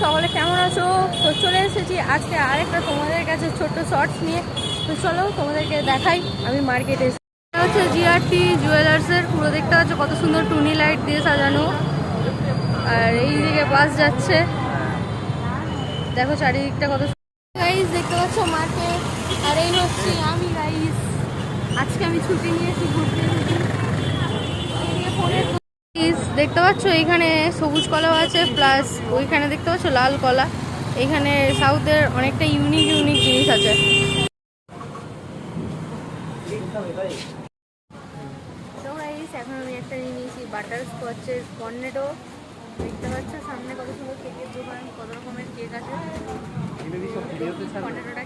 সকলে কেমন আছো? তো চলে এসেছি আজকে আরেকটা তোমাদের কাছে ছোট্ট শর্টস নিয়ে। তো চলো তোমাদেরকে দেখাই আমি মার্কেটে এসে। এটা হচ্ছে জিআরটি জুয়েলার্সের, পুরো দেখতে পাচ্ছ কত সুন্দর টুনি লাইট দিয়ে সাজানো। আর এই দিকে বাস যাচ্ছে, দেখো চারিদিকটা কত। গাইস দেখতে পাচ্ছ মার্কেট, আর এই হচ্ছে আমি গাইস। আজকে আমি ছুটি নিয়েছি ঘুরতে। দেখতে পাচ্ছ এইখানে সবুজ কলাও আছে, প্লাস ওইখানে দেখতে পাচ্ছ লাল কলা। এইখানে সাউথের অনেকটা ইউনিক ইউনিক জিনিস আছে। এখন আমি একটা নিয়ে নিয়েছি বাটার স্কচের কর্নেটো। দেখতে পাচ্ছ সামনে কত সুন্দর কেকের দোকান, কত রকমের কেক আছে। কর্নেটোটা